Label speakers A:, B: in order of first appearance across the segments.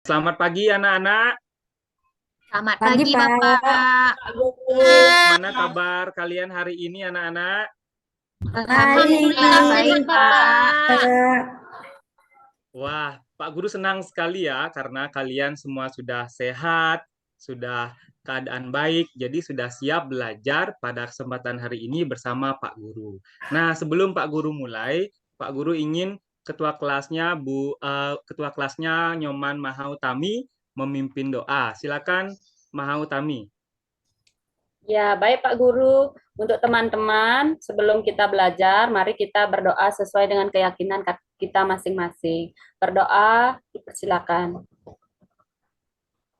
A: Selamat pagi anak-anak.
B: Selamat
C: Pagi,
B: pagi,
C: Pak.
B: Bapak.
A: Mana kabar kalian hari ini anak-anak?
B: Alhamdulillah baik,
C: Baik,
B: Pak.
C: Pak.
A: Wah, Pak Guru senang sekali ya karena kalian semua sudah sehat, sudah keadaan baik, jadi sudah siap belajar pada kesempatan hari ini bersama Pak Guru. Nah, sebelum Pak Guru mulai, Pak Guru ingin ketua kelasnya Nyoman Mahautami memimpin doa. Silakan Mahautami.
D: Ya, baik Pak Guru. Untuk teman-teman, sebelum kita belajar, mari kita berdoa sesuai dengan keyakinan kita masing-masing. Berdoa, dipersilakan.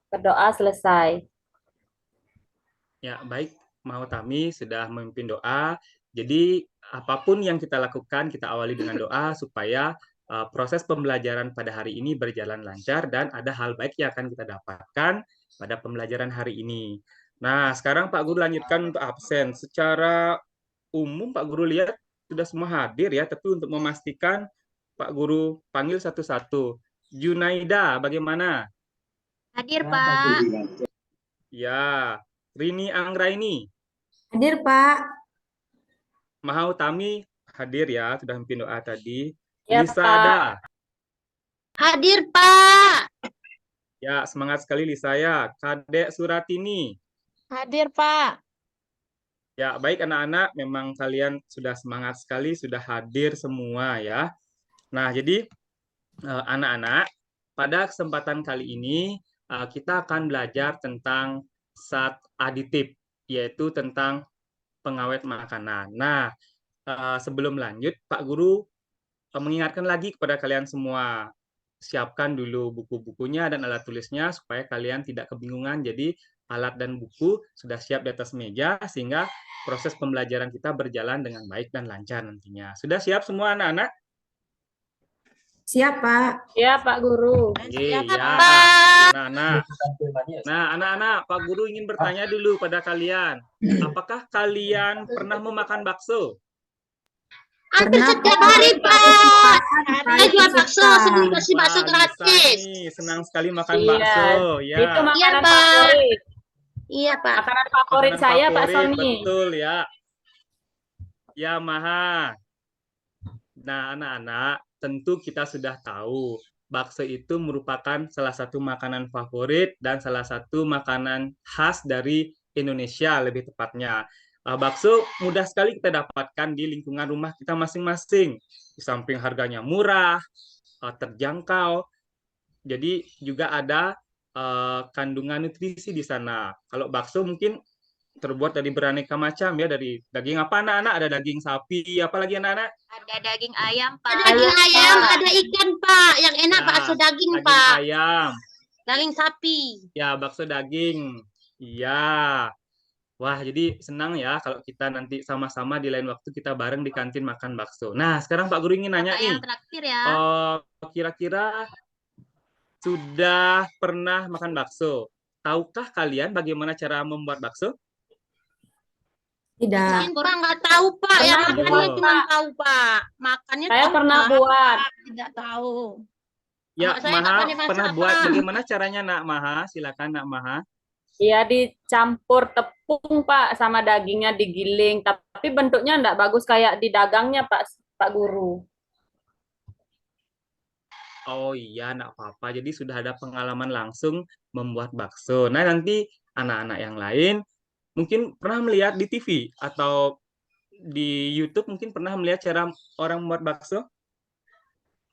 D: Berdoa selesai.
A: Ya, baik, Mahautami sudah memimpin doa. Jadi, apapun yang kita lakukan, kita awali dengan doa supaya proses pembelajaran pada hari ini berjalan lancar dan ada hal baik yang akan kita dapatkan pada pembelajaran hari ini. Nah, sekarang Pak Guru lanjutkan untuk absen. Secara umum, Pak Guru lihat sudah semua hadir ya, tapi untuk memastikan Pak Guru panggil satu-satu. Junaida, bagaimana?
B: Hadir, Pak.
A: Ya, Rini Anggraini.
C: Hadir, Pak.
A: Mahautami hadir ya, sudah memimpin doa tadi.
D: Ya,
A: Lisa
D: Pak.
A: ada.
B: Hadir, Pak.
A: Ya, semangat sekali Lisa ya. Kadek Suratini.
B: Hadir, Pak.
A: Ya, baik anak-anak, memang kalian sudah semangat sekali, sudah hadir semua ya. Nah, jadi anak-anak, pada kesempatan kali ini kita akan belajar tentang zat aditif, yaitu tentang pengawet makanan. Nah, sebelum lanjut, Pak Guru mengingatkan lagi kepada kalian semua, siapkan dulu buku-bukunya dan alat tulisnya supaya kalian tidak kebingungan. Jadi alat dan buku sudah siap di atas meja sehingga proses pembelajaran kita berjalan dengan baik dan lancar nantinya. Sudah siap semua anak-anak?
C: Siap, Pak.
D: Ya, Pak Guru.
A: Iya, ya.
B: Pak.
A: Nah, anak-anak, Pak Guru ingin bertanya dulu pada kalian. Apakah kalian pernah memakan bakso?
B: Hampir
C: Pernah,
B: setiap
C: Pak.
B: hari, Pak. Saya
C: Saya
B: jual
C: suka.
B: bakso, sering kasih bakso
A: Wah, Lisa
B: gratis.
A: nih senang sekali makan
D: Iya,
A: bakso. Ya,
D: itu makanan
B: Pak.
D: favorit.
B: Iya, Pak.
D: Makanan favorit
A: makanan
D: saya, Pak
A: favorit,
D: Sony.
A: betul ya. Ya, Maha. Nah, anak-anak, tentu kita sudah tahu bakso itu merupakan salah satu makanan favorit dan salah satu makanan khas dari Indonesia lebih tepatnya. Bakso mudah sekali kita dapatkan di lingkungan rumah kita masing-masing. Di samping harganya murah, terjangkau, jadi juga ada kandungan nutrisi di sana. Kalau bakso mungkin terbuat dari beraneka macam ya, dari daging apa anak-anak? Ada daging sapi, apalagi anak-anak?
B: Ada daging ayam, Pak.
D: Ada
B: Daging ayam,
D: Pak.
B: ada ikan, Pak. Yang enak
A: Ya,
B: bakso daging,
A: daging
B: Pak.
A: ayam.
B: Daging sapi.
A: Ya, bakso daging. Iya. Wah, jadi senang ya kalau kita nanti sama-sama di lain waktu kita bareng di kantin makan bakso. Nah, sekarang Pak Guru ingin nanya
B: Bapak
A: nih,
B: yang traktir ya.
A: kira-kira sudah pernah makan bakso? Tahukah kalian bagaimana cara membuat bakso?
C: Tidak.
B: Mungkin Pak nggak tahu, Pak. Yang
D: Pernah
B: makannya
A: buat,
B: cuma tahu, Pak. Makannya
D: Saya
B: tahu,
D: pernah
B: Pak.
D: buat.
B: Tidak tahu.
A: Ya,
B: Kalau saya nggak
A: Maha
B: pandai masak,
A: pernah buat.
B: Pak.
A: Bagaimana caranya, Nak Maha? Silakan, Nak Maha.
D: Ya, dicampur tepung, Pak, sama dagingnya digiling. Tapi bentuknya enggak bagus kayak di dagangnya, Pak Guru.
A: Oh iya, nak apa-apa. Jadi sudah ada pengalaman langsung membuat bakso. Nah, nanti anak-anak yang lain mungkin pernah melihat di TV atau di YouTube mungkin pernah melihat cara orang membuat bakso.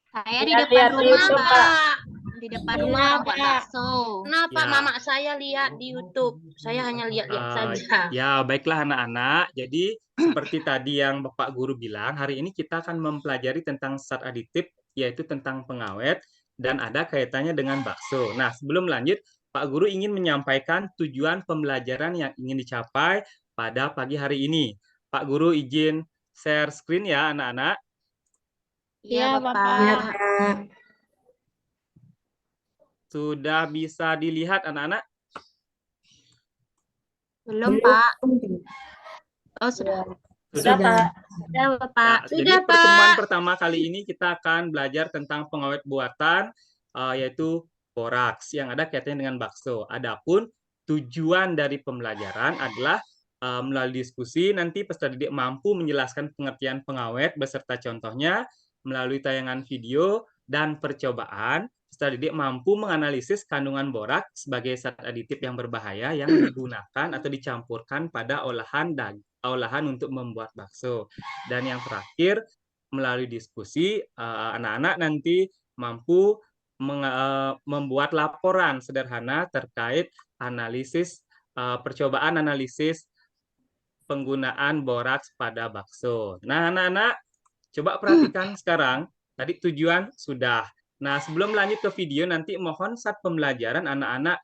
B: Saya di
D: Iya,
B: depan
D: lihat di
B: rumah,
D: YouTube, Pak.
B: Pak. Di depan rumah orang buat
C: Pak.
B: bakso. Kenapa
A: Ya.
B: mama saya lihat di YouTube? Saya hanya lihat-lihat saja.
A: Ya, baiklah anak-anak. Jadi seperti tadi yang Bapak Guru bilang, hari ini kita akan mempelajari tentang zat aditif, yaitu tentang pengawet, dan ada kaitannya dengan bakso. Nah, sebelum lanjut, Pak Guru ingin menyampaikan tujuan pembelajaran yang ingin dicapai pada pagi hari ini. Pak Guru izin share screen ya, anak-anak.
B: Iya,
C: Iya,
B: Bapak.
C: Pak.
A: Sudah bisa dilihat anak-anak?
B: Belum, Pak. Oh,
D: Sudah,
A: Sudah?
D: Pak.
B: Sudah, Bapak.
A: Ya, jadi pertemuan pertama kali ini kita akan belajar tentang pengawet buatan, yaitu boraks yang ada kaitannya dengan bakso. Adapun tujuan dari pembelajaran adalah melalui diskusi nanti peserta didik mampu menjelaskan pengertian pengawet beserta contohnya melalui tayangan video dan percobaan. Peserta didik mampu menganalisis kandungan boraks sebagai zat aditif yang berbahaya yang digunakan atau dicampurkan pada olahan untuk membuat bakso. Dan yang terakhir, melalui diskusi, anak-anak nanti mampu membuat laporan sederhana terkait analisis percobaan analisis penggunaan boraks pada bakso. Nah, anak-anak, coba perhatikan sekarang. Tadi tujuan sudah. Nah, sebelum lanjut ke video, nanti mohon saat pembelajaran anak-anak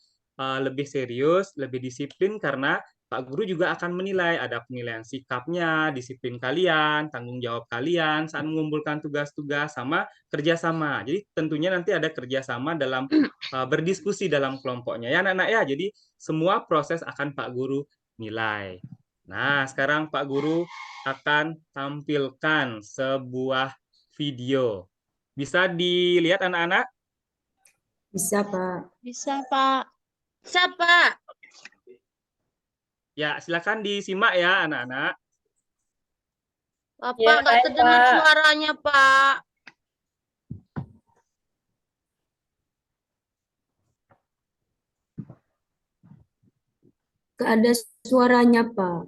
A: lebih serius, lebih disiplin, karena Pak Guru juga akan menilai, ada penilaian sikapnya, disiplin kalian, tanggung jawab kalian saat mengumpulkan tugas-tugas, sama kerjasama. Jadi tentunya nanti ada kerjasama dalam berdiskusi dalam kelompoknya. Ya anak-anak ya, jadi semua proses akan Pak Guru nilai. Nah, sekarang Pak Guru akan tampilkan sebuah video. Bisa dilihat anak-anak?
C: Bisa, Pak.
B: Bisa, Pak. Bisa, Pak.
A: Ya, silakan disimak ya anak-anak.
B: Bapak
D: Ya,
B: nggak
D: baik,
B: terdengar
D: Pak.
B: suaranya, Pak.
C: Nggak ada suaranya, Pak.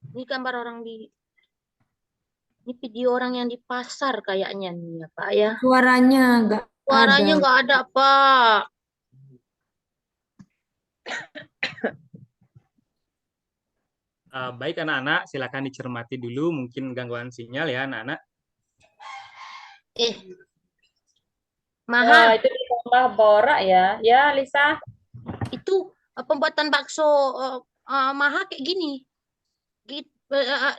B: Ini gambar orang ini video orang yang di pasar kayaknya nih ya, Pak ya.
C: Suaranya nggak
B: Suaranya
C: ada.
B: nggak ada, Pak.
A: Baik anak-anak, silakan dicermati dulu mungkin gangguan sinyal ya anak-anak.
B: Maha,
D: Itu ditambah borak ya. Ya, Lisa.
B: itu pembuatan bakso Maha kayak gini.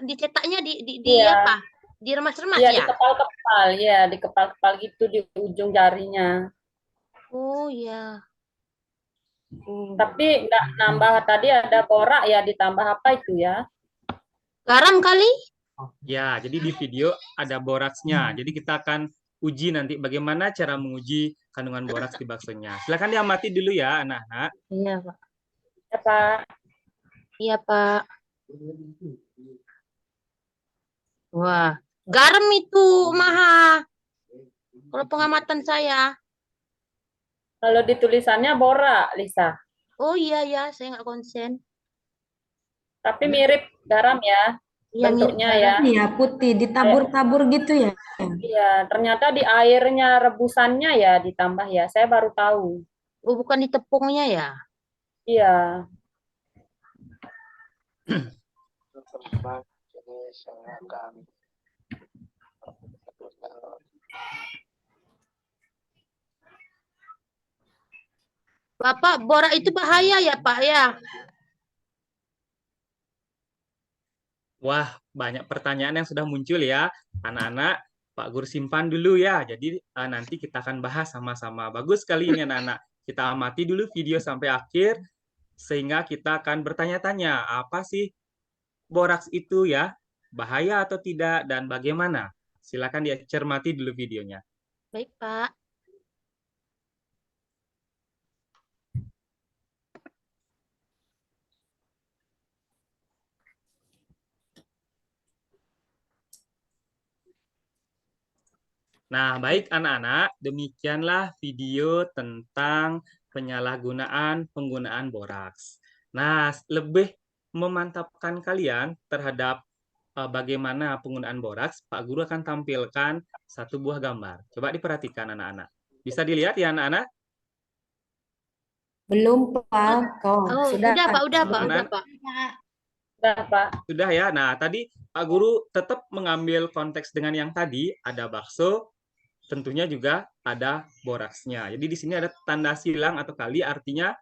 B: Dicetaknya di
D: Iya.
B: apa? Diremas-remas
D: Iya,
B: ya?
D: di kepal-kepal. Ya, di kepal-kepal gitu di ujung jarinya.
B: Oh ya.
D: Tapi nggak nambah tadi ada borak ya, ditambah apa itu ya?
B: Garam kali?
A: Ya, jadi di video ada boraksnya. Jadi kita akan uji nanti bagaimana cara menguji kandungan boraks di baksonya. Silakan diamati dulu ya anak-anak.
B: Iya, Pak.
D: Ya, Pak.
B: Iya, Pak. Wah, garam itu Maha. Kalau pengamatan saya.
D: Kalau di tulisannya borak, Lisa.
B: Oh iya ya, saya nggak konsen.
D: Tapi mirip garam ya,
B: Iya, mirip
D: bentuknya
B: garam.
D: ya.
C: Iya, putih, ditabur-tabur gitu ya.
D: Iya, ternyata di airnya rebusannya ya ditambah ya. Saya baru tahu.
B: Oh, bukan di tepungnya ya?
D: Iya.
B: Bapak, borak itu bahaya ya, Pak ya?
A: Wah, banyak pertanyaan yang sudah muncul ya. Anak-anak, Pak Guru simpan dulu ya. Jadi nanti kita akan bahas sama-sama. Bagus sekali ini anak-anak. Kita amati dulu video sampai akhir sehingga kita akan bertanya-tanya apa sih boraks itu ya? Bahaya atau tidak dan bagaimana? Silakan dicermati dulu videonya.
B: Baik, Pak.
A: Nah, baik anak-anak, demikianlah video tentang penyalahgunaan penggunaan boraks. Nah, lebih memantapkan kalian terhadap bagaimana penggunaan boraks, Pak Guru akan tampilkan satu buah gambar. Coba diperhatikan anak-anak. Bisa dilihat ya anak-anak?
C: Belum, Pak.
B: Oh,
C: sudah.
B: Pak, udah, Pak,
A: Anak-anak.
B: udah, Pak.
D: Udah, Pak.
A: Sudah ya. Nah, tadi Pak Guru tetap mengambil konteks dengan yang tadi, ada bakso, tentunya juga ada boraksnya. Jadi di sini ada tanda silang atau kali, artinya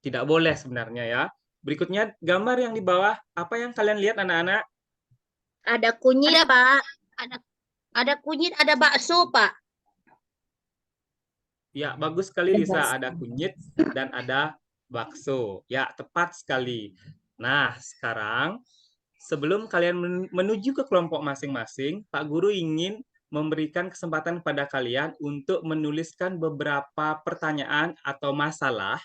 A: tidak boleh sebenarnya ya. Berikutnya gambar yang di bawah, apa yang kalian lihat anak-anak?
B: Ada kunyit, Pak. Ada kunyit, ada bakso, Pak.
A: Ya, bagus sekali Lisa. Ada kunyit dan ada bakso. Ya, tepat sekali. Nah, sekarang sebelum kalian menuju ke kelompok masing-masing, Pak Guru ingin memberikan kesempatan pada kalian untuk menuliskan beberapa pertanyaan atau masalah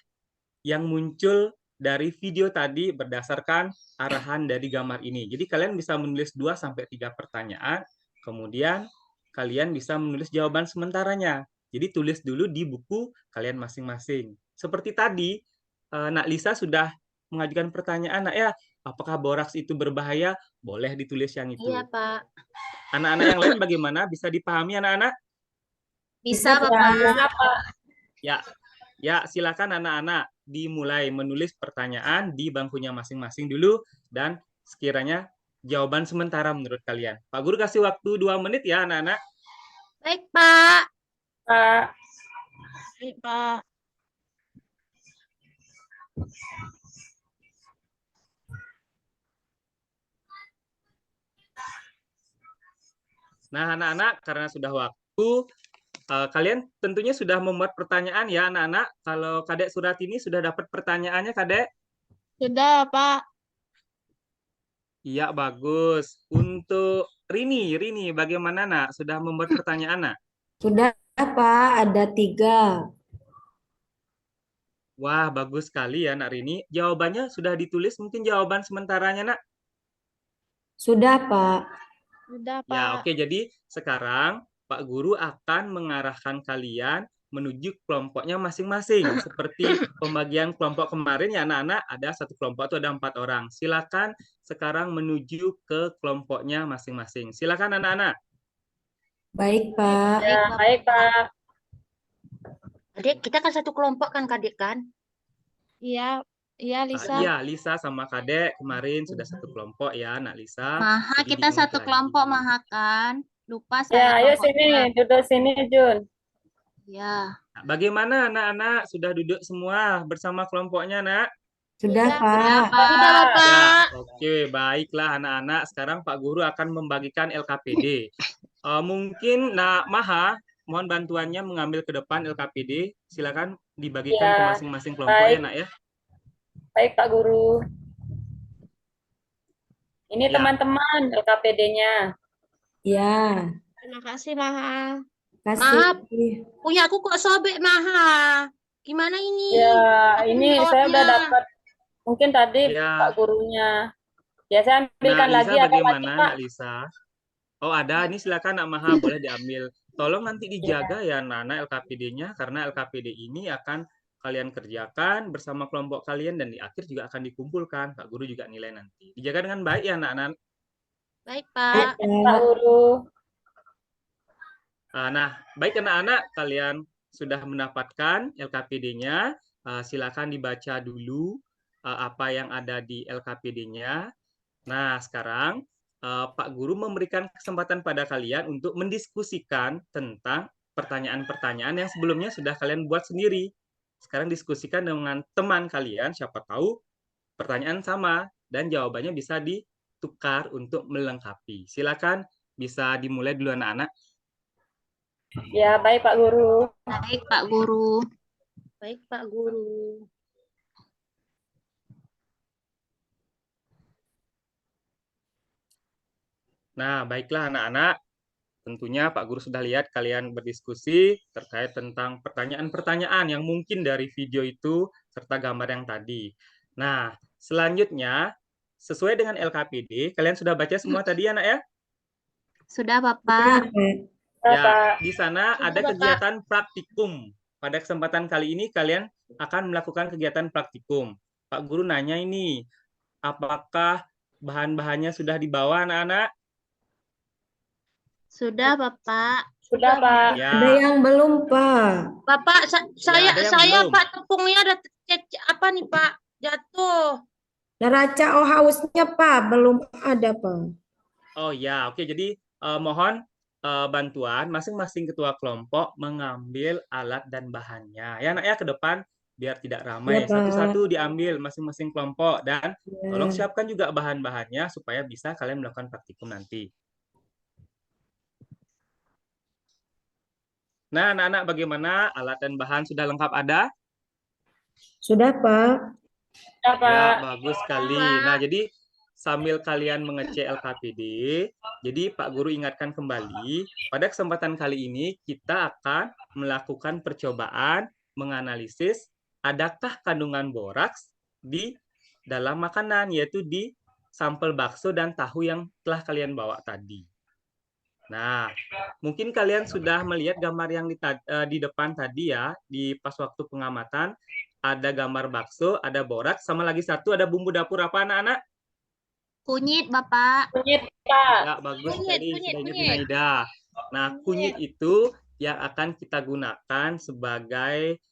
A: yang muncul dari video tadi berdasarkan arahan dari gambar ini. Jadi kalian bisa menulis 2-3 pertanyaan, kemudian kalian bisa menulis jawaban sementaranya. Jadi tulis dulu di buku kalian masing-masing. Seperti tadi, Nak Lisa sudah mengajukan pertanyaan, Nak ya, apakah boraks itu berbahaya? Boleh ditulis yang itu.
B: Iya, Pak.
A: Anak-anak yang lain bagaimana? Bisa dipahami anak-anak?
B: Bisa,
C: Pak.
B: Bapak.
A: Ya, silakan anak-anak dimulai menulis pertanyaan di bangkunya masing-masing dulu dan sekiranya jawaban sementara menurut kalian. Pak Guru kasih waktu 2 menit ya anak-anak.
B: Baik, Pak.
D: Pak.
B: Baik, Pak.
A: Nah anak-anak karena sudah waktu, kalian tentunya sudah membuat pertanyaan ya anak-anak. Kalau Kadek Suratini sudah dapat pertanyaannya Kadek?
B: Sudah, Pak.
A: Iya bagus. Untuk Rini bagaimana nak? Sudah membuat pertanyaan nak?
C: Sudah Pak, ada 3.
A: Wah, bagus sekali ya, Nak Rini. Jawabannya sudah ditulis, mungkin jawaban sementaranya, Nak.
C: Sudah Pak.
B: Sudah, Pak.
A: Ya, oke. Jadi sekarang Pak Guru akan mengarahkan kalian menuju kelompoknya masing-masing. Seperti pembagian kelompok kemarin ya, anak-anak. Ada satu kelompok itu ada 4 orang. Silakan sekarang menuju ke kelompoknya masing-masing. Silakan anak-anak.
C: Baik Pak.
D: Ya, baik, Pak.
B: Adik, kita kan satu kelompok kan, Kadek kan? Iya, iya Lisa.
A: Iya, Lisa sama Kadek kemarin sudah satu kelompok ya, Nak Lisa.
E: Maha,
A: Jadi
E: kita
A: diingat
E: satu
A: lagi.
E: kelompok Maha kan? Lupa
D: Ya,
E: saya
D: ayo
E: kelompoknya.
D: sini, duduk sini, Jun.
E: Ya.
A: Nah, bagaimana anak-anak? Sudah duduk semua bersama kelompoknya, Nak?
C: Sudah
E: Sudah,
C: Pak.
E: Pak.
B: Sudah, Bapak.
A: Ya, oke, baiklah anak-anak. Sekarang Pak Guru akan membagikan LKPD. Mungkin Nak Maha, mohon bantuannya mengambil ke depan LKPD. Silakan dibagikan ke
D: Ya,
A: masing-masing kelompok
D: baik.
A: ya, Nak ya.
D: Baik, Pak Guru. Ini
A: Ya.
D: teman-teman LKPD-nya.
C: Ya,
B: Terima kasih, Maha.
C: kasih.
B: Punya aku kok sobek, Maha. Gimana ini?
D: Ya,
B: Aku
D: ini saya udah
B: menjawabnya.
D: dapat. Mungkin tadi
A: Ya.
D: Pak Gurunya. Ya, saya ambilkan
A: Nah,
D: lagi.
A: Lisa
D: Ada lagi,
A: bagaimana,
D: Pak.
A: Nak Lisa? Oh, ada. Ini silakan Nak Maha, boleh diambil. Tolong nanti dijaga ya, Nana, LKPD-nya, karena LKPD ini akan kalian kerjakan bersama kelompok kalian dan di akhir juga akan dikumpulkan. Pak Guru juga nilai nanti. Dijaga dengan baik ya, Nak.
B: Baik, Pak.
D: Pak Guru.
A: Nah, baik anak-anak, kalian sudah mendapatkan LKPD-nya. Silakan dibaca dulu apa yang ada di LKPD-nya. Nah, sekarang Pak Guru memberikan kesempatan pada kalian untuk mendiskusikan tentang pertanyaan-pertanyaan yang sebelumnya sudah kalian buat sendiri. Sekarang diskusikan dengan teman kalian, siapa tahu pertanyaan sama dan jawabannya bisa ditukar untuk melengkapi. Silakan bisa dimulai dulu anak-anak.
D: Ya, baik Pak Guru.
E: Baik, Pak Guru.
B: Baik, Pak Guru.
A: Nah, baiklah anak-anak. Tentunya Pak Guru sudah lihat kalian berdiskusi terkait tentang pertanyaan-pertanyaan yang mungkin dari video itu serta gambar yang tadi. Nah, selanjutnya sesuai dengan LKPD, kalian sudah baca semua tadi anak ya?
E: Sudah, Bapak.
A: Ya,
D: Pak.
A: di sana ada
B: Bapak.
A: kegiatan praktikum. Pada kesempatan kali ini kalian akan melakukan kegiatan praktikum. Pak Guru nanya ini, apakah bahan-bahannya sudah dibawa anak-anak?
E: Sudah, Bapak.
D: Sudah, Pak.
A: Ya.
C: Ada yang belum Pak.
B: Bapak, saya
A: ada yang belum.
B: Pak tepungnya ada apa nih, Pak? Jatuh.
C: Neraca oh hausnya Pak, belum ada Pak.
A: Oh ya, oke. Jadi mohon bantuan masing-masing ketua kelompok mengambil alat dan bahannya. Ya, anak ya ke depan biar tidak ramai.
C: Ya, Pak.
A: Satu-satu diambil masing-masing kelompok dan
C: Ya.
A: tolong siapkan juga bahan-bahannya supaya bisa kalian melakukan praktikum nanti. Nah, anak-anak bagaimana? Alat dan bahan sudah lengkap ada?
C: Sudah, Pak.
D: Ya,
A: Ya,
D: Pak.
A: bagus sekali. Nah, jadi sambil kalian mengecek LKPD, jadi Pak Guru ingatkan kembali, pada kesempatan kali ini kita akan melakukan percobaan menganalisis adakah kandungan boraks di dalam makanan, yaitu di sampel bakso dan tahu yang telah kalian bawa tadi. Nah, mungkin kalian sudah melihat gambar yang di depan tadi ya, di pas waktu pengamatan, ada gambar bakso, ada boraks, sama lagi satu ada bumbu dapur apa anak-anak?
E: Kunyit, Bapak.
D: Kunyit, Pak.
A: Ya, bagus sekali, sudah ingat
B: kunyit.
A: Junaida. Nah, kunyit itu yang akan kita gunakan sebagai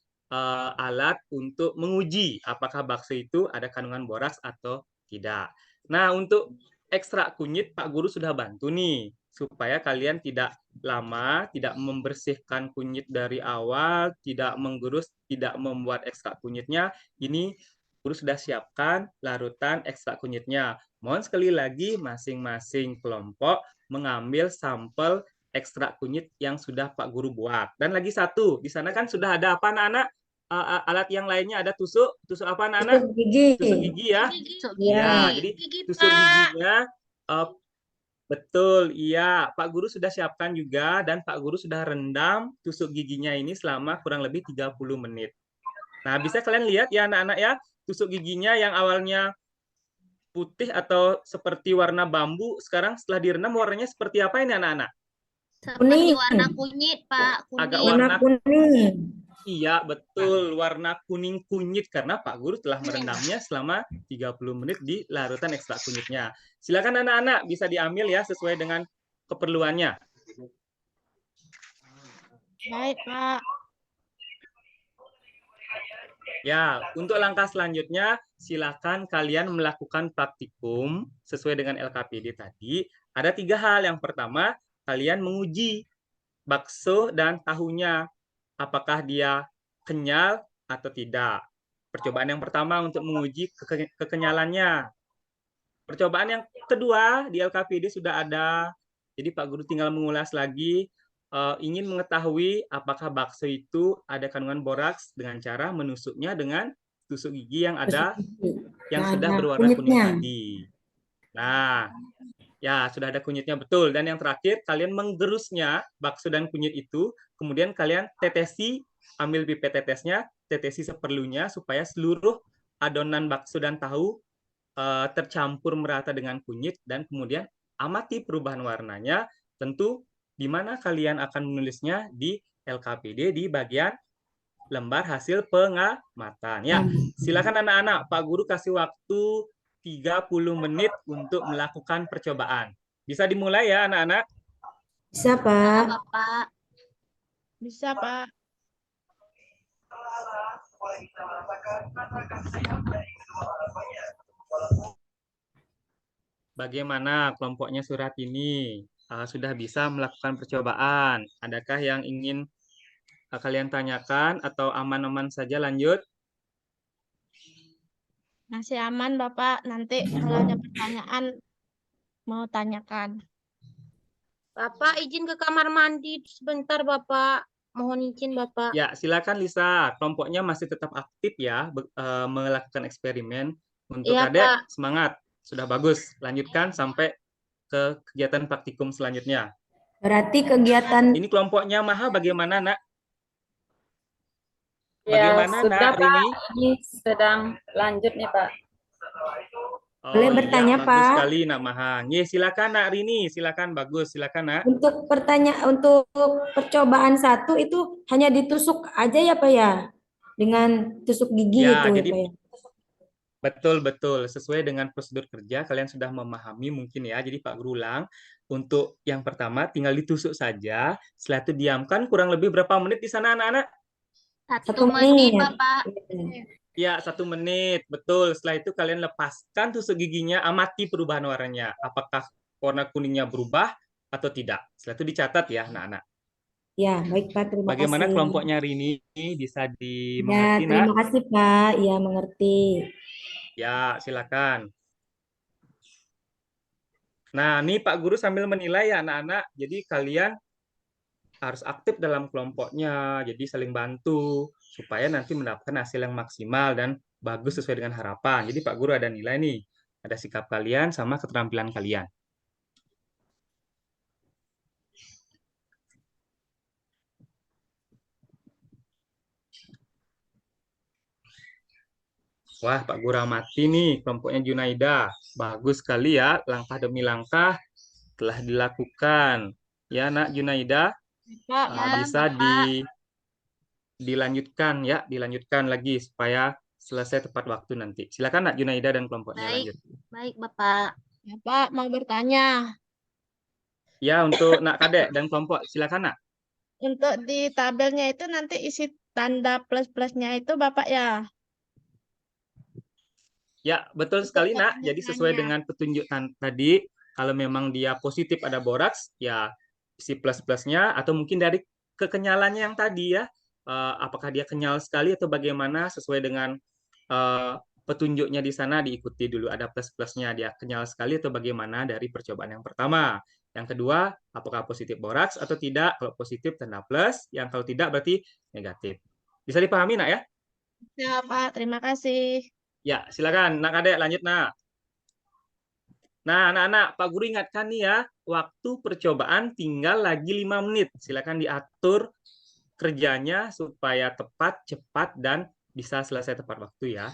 A: alat untuk menguji apakah bakso itu ada kandungan boraks atau tidak. Nah, untuk ekstrak kunyit, Pak Guru sudah bantu nih, supaya kalian tidak lama, tidak membersihkan kunyit dari awal, tidak menggerus, tidak membuat ekstrak kunyitnya. Ini Guru sudah siapkan larutan ekstrak kunyitnya. Mohon sekali lagi masing-masing kelompok mengambil sampel ekstrak kunyit yang sudah Pak Guru buat. Dan lagi satu, di sana kan sudah ada apa anak-anak? Alat yang lainnya ada tusuk apa anak-anak?
C: Tusuk gigi.
A: Tusuk gigi ya.
E: Tusuk
C: Ya.
E: gigi.
A: Jadi tusuk giginya betul, iya. Pak Guru sudah siapkan juga dan Pak Guru sudah rendam tusuk giginya ini selama kurang lebih 30 menit. Nah, bisa kalian lihat ya anak-anak ya, tusuk giginya yang awalnya putih atau seperti warna bambu, sekarang setelah direndam warnanya seperti apa ini anak-anak?
E: Seperti
C: Kuning.
E: warna kunyit, Pak.
A: Agak
E: Kuning.
C: Warna kuning.
A: Iya, betul. Warna kuning kunyit karena Pak Guru telah merendamnya selama 30 menit di larutan ekstrak kunyitnya. Silakan anak-anak bisa diambil ya sesuai dengan keperluannya.
E: Baik, Pak.
A: Ya, untuk langkah selanjutnya silakan kalian melakukan praktikum sesuai dengan LKPD tadi. Ada 3 hal. Yang pertama, kalian menguji bakso dan tahunya. Apakah dia kenyal atau tidak. Percobaan yang pertama untuk menguji kekenyalannya. Percobaan yang kedua di LKPD sudah ada. Jadi Pak Guru tinggal mengulas lagi. Ingin mengetahui apakah bakso itu ada kandungan boraks dengan cara menusuknya dengan tusuk gigi yang ada yang sudah berwarna kuning tadi. Nah, ya sudah ada kunyitnya betul. Dan yang terakhir, kalian menggerusnya bakso dan kunyit itu, kemudian kalian tetesi, ambil pipet tetesnya, tetesi seperlunya supaya seluruh adonan bakso dan tahu tercampur merata dengan kunyit dan kemudian amati perubahan warnanya. Tentu di mana kalian akan menulisnya di LKPD di bagian lembar hasil pengamatan. Ya, silakan anak-anak, Pak Guru kasih waktu 30 menit untuk melakukan percobaan. Bisa dimulai ya anak-anak?
C: Bisa, Pak.
E: Bapak.
B: Bisa, Pak.
A: Bagaimana kelompoknya surat ini? Sudah bisa melakukan percobaan? Adakah yang ingin kalian tanyakan atau aman-aman saja lanjut?
F: Masih aman, Bapak. Nanti kalau ada pertanyaan mau tanyakan.
B: Bapak izin ke kamar mandi sebentar, Bapak. Mohon izin, Bapak.
A: Ya, silakan Lisa. Kelompoknya masih tetap aktif ya melakukan eksperimen. Untuk
B: Iya,
A: Kadek,
B: Pak.
A: semangat. Sudah bagus. Lanjutkan sampai ke kegiatan praktikum selanjutnya.
C: Berarti kegiatan
A: Ini kelompoknya Maha bagaimana, Nak?
D: Ya,
A: Bagaimana,
D: sudah,
A: Nak,
D: Pak.
A: Rini?
D: Ini sedang lanjut nih, Pak.
C: Boleh bertanya,
A: bagus
C: Pak?
A: sekali, Nak Maha. Silakan, Nak Rini. Silakan, bagus. Silakan, Nak.
C: untuk percobaan 1 itu hanya ditusuk aja ya, Pak ya? Dengan tusuk gigi
A: Ya,
C: itu ya,
A: jadi
C: Pak ya?
A: betul. Sesuai dengan prosedur kerja, kalian sudah memahami mungkin ya. Jadi Pak Guru ulang. Untuk yang pertama, tinggal ditusuk saja. Setelah itu diamkan kurang lebih berapa menit di sana, anak-anak?
E: 1 menit, Bapak.
A: Ya, 1 menit. Betul. Setelah itu kalian lepaskan tusuk giginya, amati perubahan warnanya. Apakah warna kuningnya berubah atau tidak. Setelah itu dicatat ya, anak-anak.
C: Ya, baik Pak, terima
A: Bagaimana
C: kasih.
A: kelompoknya Rini? Bisa
C: Ya,
A: dimengerti, Nak?
C: terima kasih Pak. Ya, mengerti.
A: Ya, silakan. Nah, ini Pak Guru sambil menilai ya anak-anak. Jadi kalian harus aktif dalam kelompoknya. Jadi saling bantu supaya nanti mendapatkan hasil yang maksimal dan bagus sesuai dengan harapan. Jadi Pak Guru ada nilai nih, ada sikap kalian sama keterampilan kalian. Wah, Pak Guru amati nih kelompoknya Junaida. Bagus sekali ya, langkah demi langkah telah dilakukan. Ya, Nak Junaida,
F: Pak,
A: bisa dilanjutkan ya, dilanjutkan lagi supaya selesai tepat waktu nanti. Silakan Nak Junaida dan kelompoknya
E: Baik.
A: lanjut.
E: Baik, Bapak.
F: ya Pak, mau bertanya.
A: Ya, untuk Nak Kadek dan kelompok, silakan Nak.
F: Untuk di tabelnya itu nanti isi tanda plus-plusnya itu Bapak ya.
A: Ya, betul
F: Untuk
A: sekali Nak. Jadi sesuai
F: pertanyaannya.
A: dengan petunjuk tadi, kalau memang dia positif ada boraks, ya isi plus-plusnya atau mungkin dari kekenyalannya yang tadi ya. Apakah dia kenyal sekali atau bagaimana sesuai dengan petunjuknya di sana diikuti dulu ada plus-plusnya dia kenyal sekali atau bagaimana dari percobaan yang pertama. Yang kedua, apakah positif boraks atau tidak? Kalau positif tanda plus, yang kalau tidak berarti negatif. Bisa dipahami Nak ya?
F: Ya Pak, terima kasih.
A: Ya, silakan Nak Kadek lanjut Nak. Nah, anak-anak, Pak Guru ingatkan nih ya, waktu percobaan tinggal lagi 5 menit. Silakan diatur kerjanya supaya tepat, cepat, dan bisa selesai tepat waktu ya.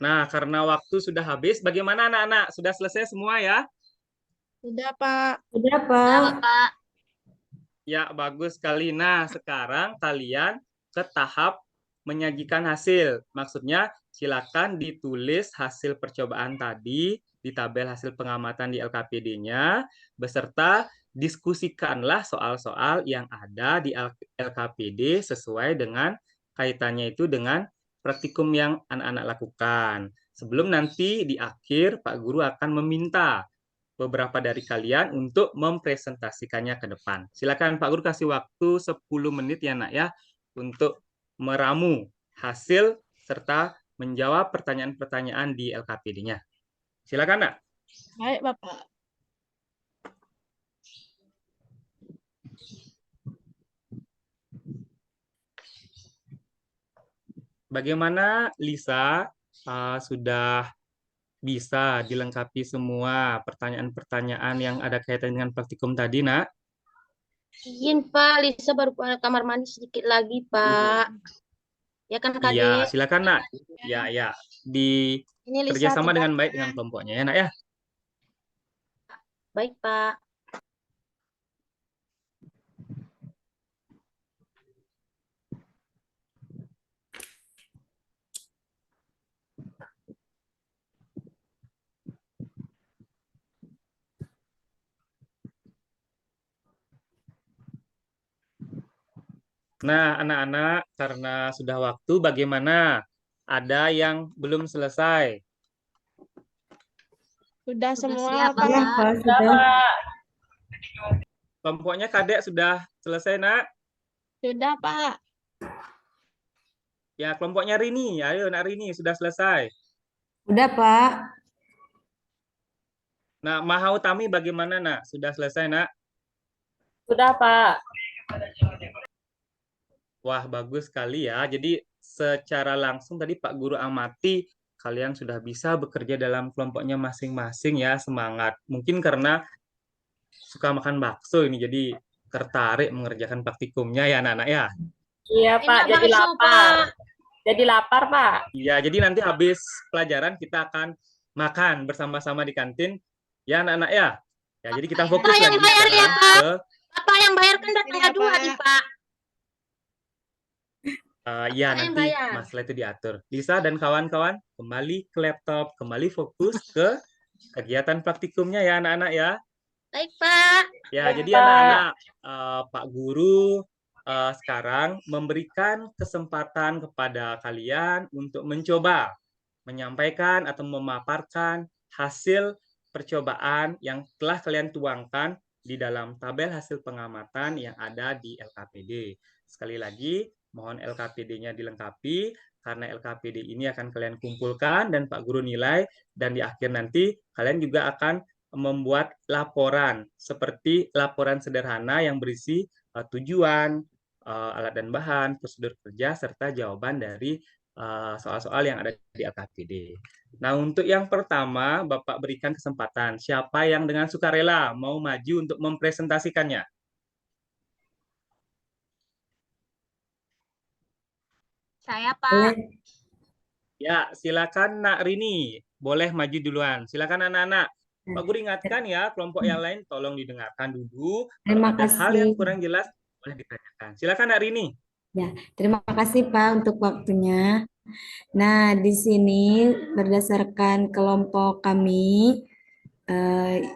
A: Nah, karena waktu sudah habis, bagaimana anak-anak? Sudah selesai semua ya?
F: Sudah Pak.
C: Udah,
E: Ya,
C: Pak.
E: Bapak.
A: Ya, bagus sekali. Nah, sekarang kalian ke tahap menyajikan hasil. Maksudnya, silakan ditulis hasil percobaan tadi di tabel hasil pengamatan di LKPD-nya, beserta diskusikanlah soal-soal yang ada di LKPD sesuai dengan kaitannya itu dengan praktikum yang anak-anak lakukan. Sebelum nanti di akhir, Pak Guru akan meminta beberapa dari kalian untuk mempresentasikannya ke depan. Silakan Pak Guru kasih waktu 10 menit ya Nak ya untuk meramu hasil serta menjawab pertanyaan-pertanyaan di LKPD-nya. Silakan Nak.
F: Baik Bapak.
A: Bagaimana Lisa sudah bisa dilengkapi semua pertanyaan-pertanyaan yang ada kaitan dengan praktikum tadi, Nak?
B: Izin Pak, Lisa baru ke kamar mandi sedikit lagi Pak. Ya kan Kak
A: Iya,
B: Dek?
A: silakan Nak. Ya, ya. Di
B: Ini Lisa
A: kerjasama dengan baik
B: tinggalkan.
A: dengan kelompoknya ya, Nak ya.
B: Baik Pak.
A: Nah, anak-anak, karena sudah waktu, bagaimana? Ada yang belum selesai?
F: Sudah
E: Sudah
F: semua
E: siap,
F: Pak.
C: Iya,
E: Bapak.
C: Pak,
D: Sudah,
C: sudah.
D: Pak.
A: Kelompoknya Kadek sudah selesai, Nak?
F: Sudah Pak.
A: Ya, kelompoknya Rini. Ayo, Nak Rini, sudah selesai.
C: Udah, Pak.
A: Nah, Maha Utami bagaimana, Nak? Sudah selesai, Nak?
D: Sudah, Pak.
A: Wah, bagus sekali ya. Jadi, secara langsung tadi Pak Guru amati, kalian sudah bisa bekerja dalam kelompoknya masing-masing ya. Semangat. Mungkin karena suka makan bakso ini, jadi tertarik mengerjakan praktikumnya ya, anak-anak ya.
D: Iya, Pak.
B: Enak
D: Jadi
B: bakso,
D: lapar.
B: Pak.
D: Jadi lapar, Pak.
A: Iya, jadi nanti habis pelajaran kita akan makan bersama-sama di kantin. Ya, anak-anak ya. Ya, jadi kita fokus
B: Bapak yang
A: lagi
B: bayar ya,
A: sekarang
B: Pak.
A: ke
B: Bapak yang bayar kan udah
F: Iya,
B: tanggal 2
F: Pak.
B: nih Pak.
A: ya
B: Apa yang
A: nanti
B: bayar?
A: masalah itu diatur. Lisa dan kawan-kawan kembali ke laptop, kembali fokus ke kegiatan praktikumnya ya anak-anak ya.
B: Baik Pak.
A: Ya,
D: Baik,
A: jadi
D: Pak.
A: anak-anak, Pak Guru sekarang memberikan kesempatan kepada kalian untuk mencoba menyampaikan atau memaparkan hasil percobaan yang telah kalian tuangkan di dalam tabel hasil pengamatan yang ada di LKPD. Sekali lagi, mohon LKPD-nya dilengkapi, karena LKPD ini akan kalian kumpulkan dan Pak Guru nilai, dan di akhir nanti kalian juga akan membuat laporan, seperti laporan sederhana yang berisi tujuan, alat dan bahan, prosedur kerja, serta jawaban dari soal-soal yang ada di LKPD. Nah, untuk yang pertama, Bapak berikan kesempatan. Siapa yang dengan sukarela mau maju untuk mempresentasikannya?
E: Saya, Pak.
C: Boleh.
A: Ya, silakan Nak Rini. Boleh maju duluan. Silakan anak-anak. Pak Guru ingatkan ya, kelompok yang lain tolong didengarkan dulu. Kalau
C: Terima
A: ada hal yang
C: kasih.
A: kurang jelas, boleh ditanyakan. Silakan Nak Rini.
C: Ya, terima kasih Pak untuk waktunya. Nah, di sini berdasarkan kelompok kami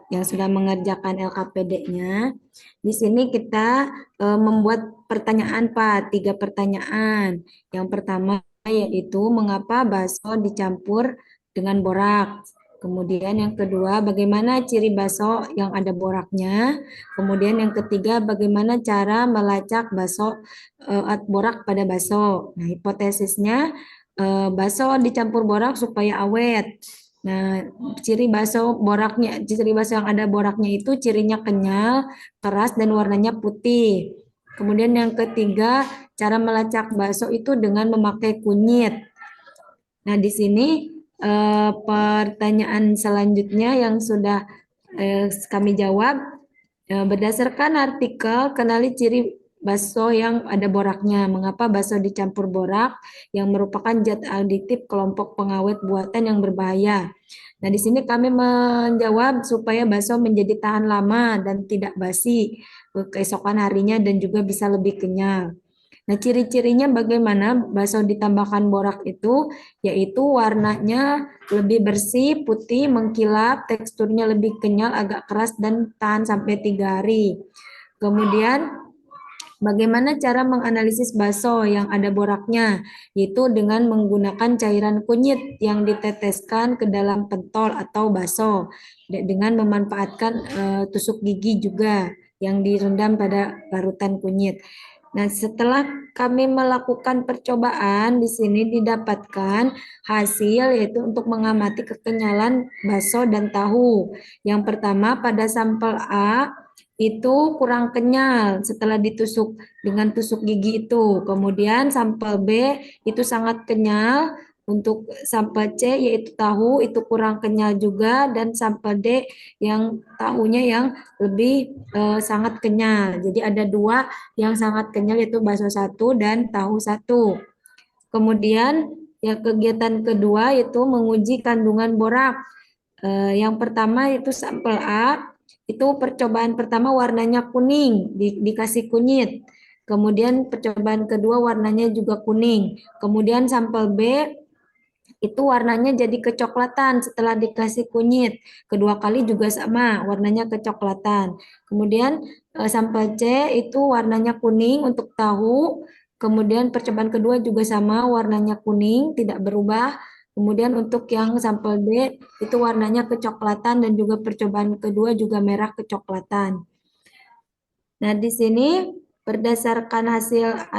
C: yang sudah mengerjakan LKPD-nya, di sini kita membuat pertanyaan Pak, 3 pertanyaan. Yang pertama yaitu mengapa bakso dicampur dengan borak. Kemudian yang kedua, bagaimana ciri bakso yang ada boraknya. Kemudian yang ketiga, bagaimana cara melacak bakso borak pada bakso. Nah, hipotesisnya bakso dicampur borak supaya awet. Nah, ciri bakso yang ada boraknya itu cirinya kenyal, keras dan warnanya putih. Kemudian yang ketiga, cara melacak bakso itu dengan memakai kunyit. Nah, di sini pertanyaan selanjutnya yang sudah kami jawab berdasarkan artikel kenali ciri bakso yang ada boraknya. Mengapa bakso dicampur borak yang merupakan zat aditif kelompok pengawet buatan yang berbahaya. Nah, di sini kami menjawab supaya bakso menjadi tahan lama dan tidak basi keesokan harinya dan juga bisa lebih kenyal. Nah, ciri-cirinya bagaimana bakso ditambahkan borak itu, yaitu warnanya lebih bersih, putih, mengkilap, teksturnya lebih kenyal, agak keras, dan tahan sampai 3 hari. Kemudian, bagaimana cara menganalisis bakso yang ada boraknya, yaitu dengan menggunakan cairan kunyit yang diteteskan ke dalam pentol atau bakso, dengan memanfaatkan tusuk gigi juga yang direndam pada larutan kunyit. Nah, setelah kami melakukan percobaan, di sini didapatkan hasil yaitu untuk mengamati kekenyalan bakso dan tahu. Yang pertama pada sampel A itu kurang kenyal setelah ditusuk dengan tusuk gigi itu. Kemudian sampel B itu sangat kenyal. Untuk sampel C yaitu tahu itu kurang kenyal juga, dan sampel D yang tahunya yang lebih sangat kenyal. Jadi ada 2 yang sangat kenyal yaitu bakso 1 dan tahu 1. Kemudian ya kegiatan kedua yaitu menguji kandungan borak. Yang pertama itu sampel A, itu percobaan pertama warnanya kuning, dikasih kunyit. Kemudian percobaan kedua warnanya juga kuning. Kemudian sampel B itu warnanya jadi kecoklatan setelah dikasih kunyit. Kedua kali juga sama, warnanya kecoklatan. Kemudian sampel C itu warnanya kuning untuk tahu. Kemudian percobaan kedua juga sama, warnanya kuning, tidak berubah. Kemudian untuk yang sampel D itu warnanya kecoklatan dan juga percobaan kedua juga merah kecoklatan. Nah, di sini berdasarkan hasil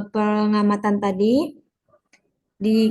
C: pengamatan tadi,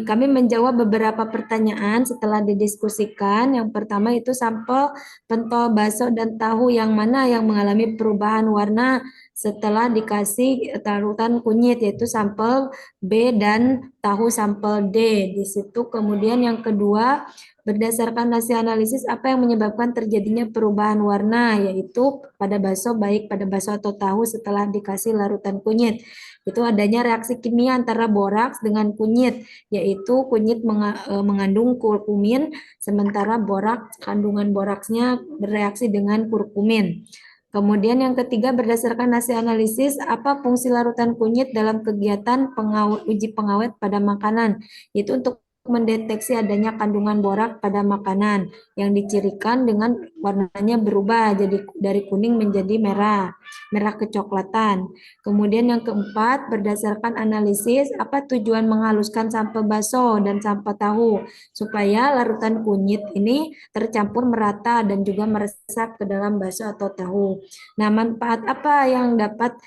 C: kami menjawab beberapa pertanyaan setelah didiskusikan. Yang pertama itu sampel pentol bakso dan tahu yang mana yang mengalami perubahan warna setelah dikasih larutan kunyit, yaitu sampel B dan tahu sampel D. Di situ kemudian yang kedua, berdasarkan hasil analisis apa yang menyebabkan terjadinya perubahan warna, yaitu pada bakso, baik pada bakso atau tahu setelah dikasih larutan kunyit. Itu adanya reaksi kimia antara boraks dengan kunyit, yaitu kunyit mengandung kurkumin, sementara kandungan boraksnya bereaksi dengan kurkumin. Kemudian yang ketiga, berdasarkan hasil analisis, apa fungsi larutan kunyit dalam kegiatan uji pengawet pada makanan, yaitu untuk mendeteksi adanya kandungan borak pada makanan yang dicirikan dengan warnanya berubah jadi dari kuning menjadi merah kecoklatan. Kemudian yang keempat, berdasarkan analisis apa tujuan menghaluskan sampel bakso dan sampel tahu supaya larutan kunyit ini tercampur merata dan juga meresap ke dalam bakso atau tahu. Nah, manfaat apa yang dapat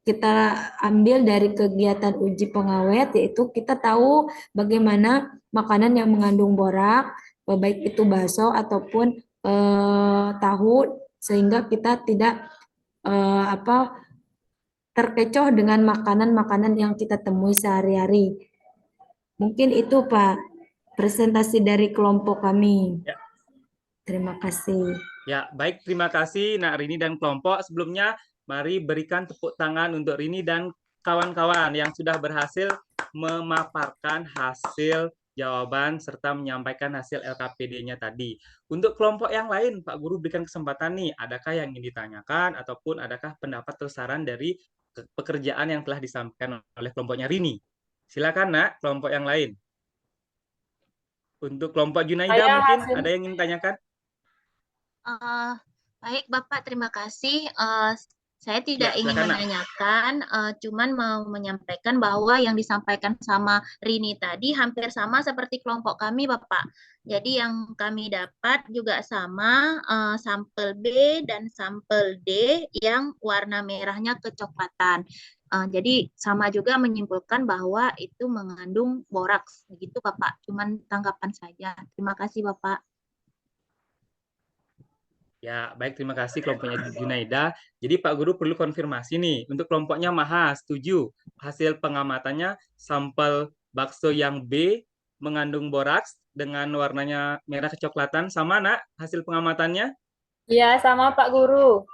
C: kita ambil dari kegiatan uji pengawet, yaitu kita tahu bagaimana makanan yang mengandung borak, baik itu bakso ataupun tahu, sehingga kita tidak terkecoh dengan makanan-makanan yang kita temui sehari-hari. Mungkin itu Pak, presentasi dari kelompok kami.
A: Ya.
C: Terima kasih.
A: Ya, baik, terima kasih Nak Rini dan kelompok. Sebelumnya, mari berikan tepuk tangan untuk Rini dan kawan-kawan yang sudah berhasil memaparkan hasil jawaban serta menyampaikan hasil LKPD-nya tadi. Untuk kelompok yang lain, Pak Guru berikan kesempatan nih, adakah yang ingin ditanyakan ataupun adakah pendapat atau saran dari pekerjaan yang telah disampaikan oleh kelompoknya Rini? Silakan Nak, kelompok yang lain. Untuk kelompok Junaida mungkin ada yang ingin ditanyakan?
E: Baik Bapak, terima kasih. Saya tidak
A: Ya,
E: ingin
A: silakan, Nak.
E: menanyakan, cuman mau menyampaikan bahwa yang disampaikan sama Rini tadi hampir sama seperti kelompok kami, Bapak. Jadi yang kami dapat juga sama, sampel B dan sampel D yang warna merahnya kecoklatan. Jadi sama juga menyimpulkan bahwa itu mengandung boraks, begitu Bapak. Cuman tanggapan saja. Terima kasih Bapak.
A: Ya, baik, terima kasih kelompoknya Junaida. Jadi Pak Guru perlu konfirmasi nih, untuk kelompoknya Maha, setuju hasil pengamatannya sampel bakso yang B mengandung boraks dengan warnanya merah kecoklatan, sama Nak hasil pengamatannya?
D: Iya, sama Pak Guru.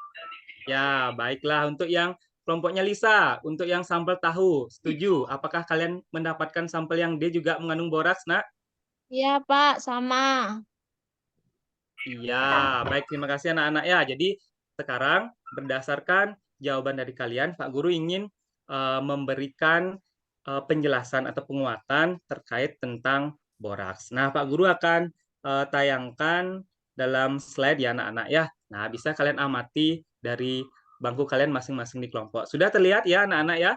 A: Ya, baiklah. Untuk yang kelompoknya Lisa, untuk yang sampel tahu, setuju? Apakah kalian mendapatkan sampel yang D juga mengandung boraks, Nak?
F: Iya, Pak, sama.
A: Iya, baik, terima kasih anak-anak ya. Jadi sekarang berdasarkan jawaban dari kalian, Pak Guru ingin memberikan penjelasan atau penguatan terkait tentang boraks. Nah, Pak Guru akan tayangkan dalam slide ya anak-anak ya. Nah, bisa kalian amati dari bangku kalian masing-masing di kelompok. Sudah terlihat ya anak-anak ya?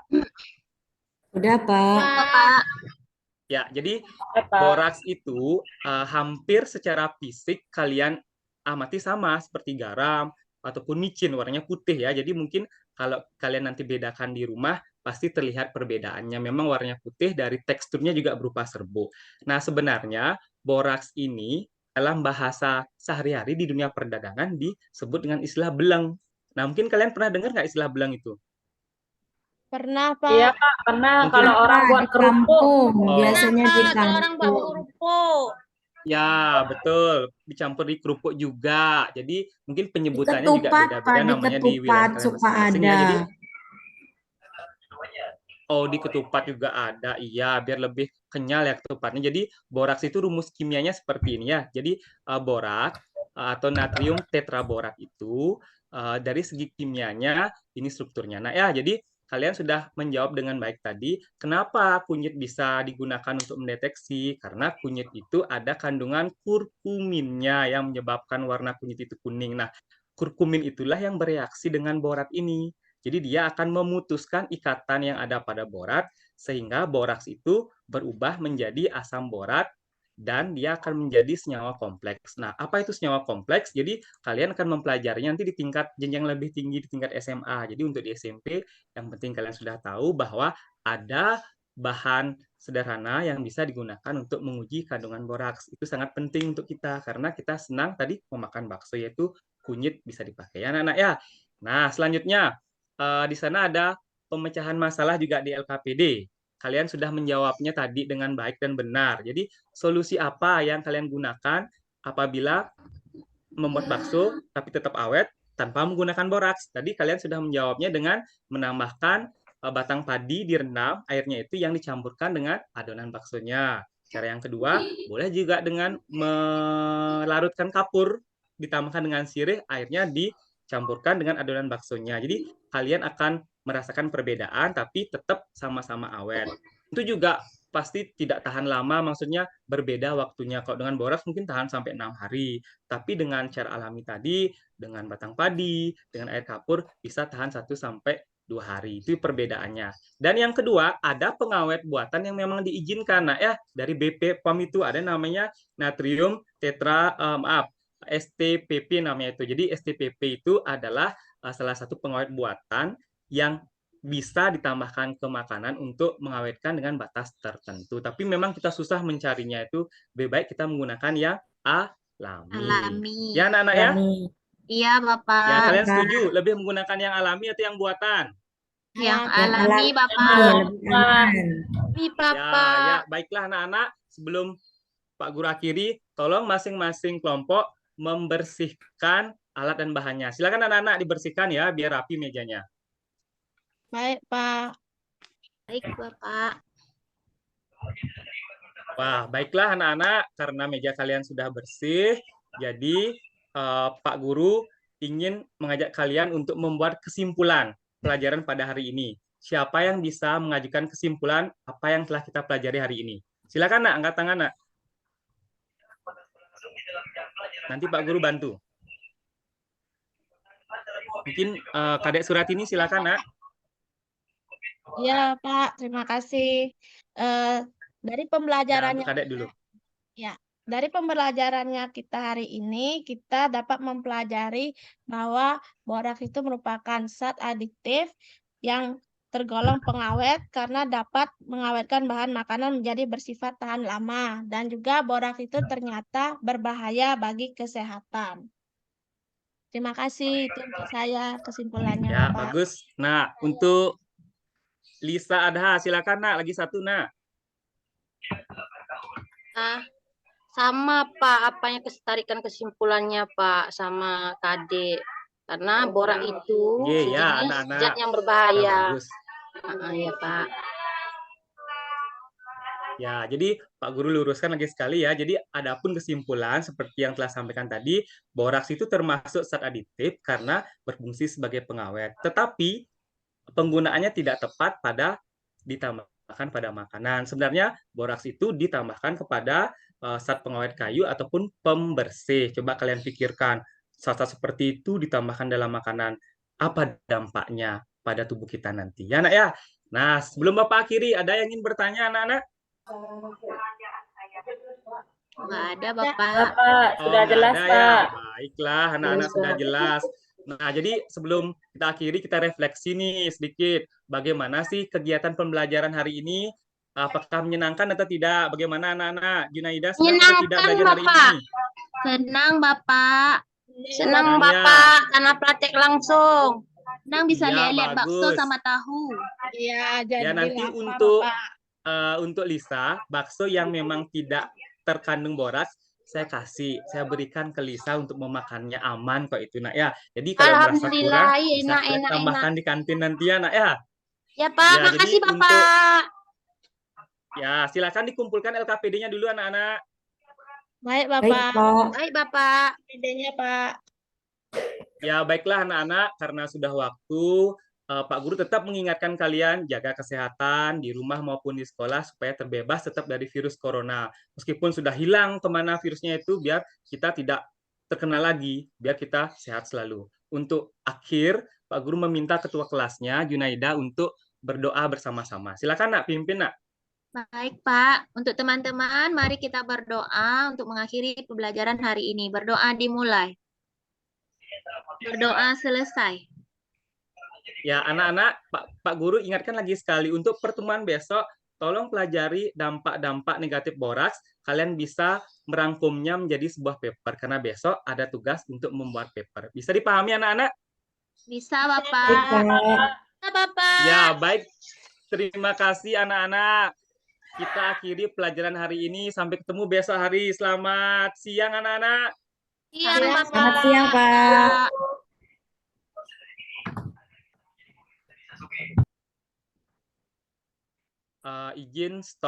C: Sudah Pak.
E: Bapak.
A: Ya, jadi
D: Ya, Pak.
A: boraks itu hampir secara fisik kalian amati sama seperti garam ataupun micin, warnanya putih ya. Jadi mungkin kalau kalian nanti bedakan di rumah pasti terlihat perbedaannya. Memang warnanya putih, dari teksturnya juga berupa serbuk. Nah, sebenarnya boraks ini dalam bahasa sehari-hari di dunia perdagangan disebut dengan istilah belang. Nah, mungkin kalian pernah dengar nggak istilah belang itu?
F: Pernah, Pak.
D: Iya, Pak. Karena
A: Mungkin
D: kalau orang buat
C: Di
D: kerupuk,
C: kampung,
A: Oh.
C: biasanya di
E: Kalau orang buat
C: kampung.
E: kerupuk.
A: Ya, betul. Dicampur di kerupuk juga. Jadi mungkin penyebutannya juga
C: Ketupat
A: beda-beda
C: Pak, di
A: namanya di wilayah
C: ketupat
A: kalian
C: suka
A: masing-masing ya.
C: ada.
A: Jadi di ketupat juga ada. Iya, biar lebih kenyal ya ketupatnya. Jadi boraks itu rumus kimianya seperti ini ya. Jadi borak atau natrium tetraborat itu dari segi kimianya ini strukturnya. Nah ya, jadi kalian sudah menjawab dengan baik tadi. Kenapa kunyit bisa digunakan untuk mendeteksi? Karena kunyit itu ada kandungan kurkuminnya yang menyebabkan warna kunyit itu kuning. Nah, kurkumin itulah yang bereaksi dengan borat ini. Jadi dia akan memutuskan ikatan yang ada pada borat sehingga boraks itu berubah menjadi asam borat dan dia akan menjadi senyawa kompleks. Nah, apa itu senyawa kompleks? Jadi kalian akan mempelajarinya nanti di tingkat jenjang lebih tinggi, di tingkat SMA. Jadi untuk di SMP, yang penting kalian sudah tahu bahwa ada bahan sederhana yang bisa digunakan untuk menguji kandungan boraks. Itu sangat penting untuk kita karena kita senang tadi memakan bakso, yaitu kunyit bisa dipakai ya anak-anak ya. Nah, selanjutnya di sana ada pemecahan masalah juga di LKPD. Kalian sudah menjawabnya tadi dengan baik dan benar. Jadi solusi apa yang kalian gunakan apabila membuat bakso tapi tetap awet tanpa menggunakan boraks? Tadi kalian sudah menjawabnya dengan menambahkan batang padi direndam, airnya itu yang dicampurkan dengan adonan baksonya. Cara yang kedua, boleh juga dengan melarutkan kapur, ditambahkan dengan sirih, airnya dicampurkan dengan adonan baksonya. Jadi kalian akan merasakan perbedaan tapi tetap sama-sama awet. Itu juga pasti tidak tahan lama, maksudnya berbeda waktunya. Kalau dengan boraks mungkin tahan sampai 6 hari. Tapi dengan cara alami tadi, dengan batang padi, dengan air kapur, bisa tahan 1 sampai 2 hari. Itu perbedaannya. Dan yang kedua, ada pengawet buatan yang memang diizinkan. Nah, ya, dari BP POM itu ada namanya natrium STPP namanya itu. Jadi STPP itu adalah salah satu pengawet buatan yang bisa ditambahkan ke makanan untuk mengawetkan dengan batas tertentu. Tapi memang kita susah mencarinya, itu lebih baik kita menggunakan yang alami.
E: Alami.
A: Ya anak-anak ya?
E: Iya, Bapak.
A: Ya, kalian setuju lebih menggunakan yang alami atau yang buatan?
E: Yang
F: Yang
E: alami, Bapak.
C: lebih aman.
B: Tapi
A: Ya, ya,
B: Bapak,
A: baiklah anak-anak, sebelum Pak Guru akhiri, tolong masing-masing kelompok membersihkan alat dan bahannya. Silakan anak-anak dibersihkan ya, biar rapi mejanya.
F: Baik, Pak.
E: Baik, Bapak.
A: Wah, baiklah anak-anak, karena meja kalian sudah bersih, jadi Pak Guru ingin mengajak kalian untuk membuat kesimpulan pelajaran pada hari ini. Siapa yang bisa mengajukan kesimpulan apa yang telah kita pelajari hari ini? Silakan, Nak, angkat tangan, Nak. Nanti Pak Guru bantu. Mungkin Kadek Suratini, silakan, Nak.
F: Iya, Pak. Terima kasih. Dari
A: Nah,
F: pembelajarannya
A: untuk Kadek dulu.
F: Dari pembelajarannya kita hari ini, kita dapat mempelajari bahwa boraks itu merupakan zat adiktif yang tergolong pengawet karena dapat mengawetkan bahan makanan menjadi bersifat tahan lama. Dan juga boraks itu ternyata berbahaya bagi kesehatan. Terima kasih, itu untuk saya kesimpulannya,
A: Ya,
F: Bapak.
A: bagus. Nah, untuk Lisa Adha, silakan, Nak. Lagi satu, Nak.
B: sama Pak, apanya tarikan kesimpulannya Pak sama Kade. Karena borak itu
A: Ye, ya,
B: sejenis
A: anak-anak.
B: zat yang
A: Ya,
B: berbahaya.
A: bagus.
B: Ya Pak.
A: Ya, jadi Pak Guru luruskan lagi sekali ya. Jadi adapun kesimpulan seperti yang telah sampaikan tadi, boraks itu termasuk zat aditif karena berfungsi sebagai pengawet. Tetapi penggunaannya tidak tepat pada ditambahkan pada makanan. Sebenarnya boraks itu ditambahkan kepada zat pengawet kayu ataupun pembersih. Coba kalian pikirkan, zat-zat seperti itu ditambahkan dalam makanan, apa dampaknya pada tubuh kita nanti? Ya, Nak ya. Nah, sebelum Bapak akhiri, ada yang ingin bertanya, anak-anak?
E: Nggak ada, Bapak.
D: Bapak, sudah
A: nggak
D: jelas,
A: ada ya.
D: Pak.
A: Baiklah, anak-anak sudah jelas. Nah, jadi sebelum kita akhiri, kita refleksi nih sedikit. Bagaimana sih kegiatan pembelajaran hari ini? Apakah menyenangkan atau tidak? Bagaimana anak-anak? Junaida, senang atau tidak
B: Menyenangkan,
A: belajar hari
B: Bapak.
A: ini?
E: Senang, Bapak.
B: Senang
A: Senang, ya.
B: Bapak karena praktek langsung.
E: Senang bisa
A: Iya,
E: lihat-lihat bakso
A: bagus.
E: sama tahu.
F: Iya,
A: Ya,
F: jadi
A: nanti
F: lapar,
A: untuk
F: Bapak.
A: Lisa, bakso yang memang tidak terkandung boraks, saya berikan ke Lisa untuk memakannya aman kok itu, Nak ya. Jadi kalau merasa
B: Alhamdulillah,
A: kurang, bisa
B: enak,
A: kalian
B: enak,
A: tambahkan di kantin nanti ya, Nak ya.
B: Ya Pak,
A: Ya,
B: makasih
A: jadi
B: Bapak.
A: Ya, silakan dikumpulkan LKPD-nya dulu anak-anak.
F: Baik,
C: Baik,
F: Bapak.
C: Pak.
B: Baik Bapak.
F: Idenya, Pak.
A: Ya, baiklah anak-anak, karena sudah waktu, Pak Guru tetap mengingatkan kalian jaga kesehatan di rumah maupun di sekolah supaya terbebas tetap dari virus corona. Meskipun sudah hilang kemana virusnya itu, biar kita tidak terkena lagi, biar kita sehat selalu. Untuk akhir, Pak Guru meminta ketua kelasnya, Junaida, untuk berdoa bersama-sama. Silakan, Nak, pimpin, Nak.
E: Baik, Pak. Untuk teman-teman, mari kita berdoa untuk mengakhiri pembelajaran hari ini. Berdoa dimulai. Berdoa selesai.
A: Ya, anak-anak, Pak Guru ingatkan lagi sekali, untuk pertemuan besok, tolong pelajari dampak-dampak negatif boraks. Kalian bisa merangkumnya menjadi sebuah paper, karena besok ada tugas untuk membuat paper. Bisa dipahami, anak-anak?
E: Bisa, Bapak.
C: Baik, Pak.
B: Bisa Bapak.
A: Ya, baik. Terima kasih, anak-anak. Kita akhiri pelajaran hari ini. Sampai ketemu besok hari. Selamat siang, anak-anak.
B: Siang
F: Siang,
B: Bapak.
C: Selamat siang, Pak.
A: Izin stop.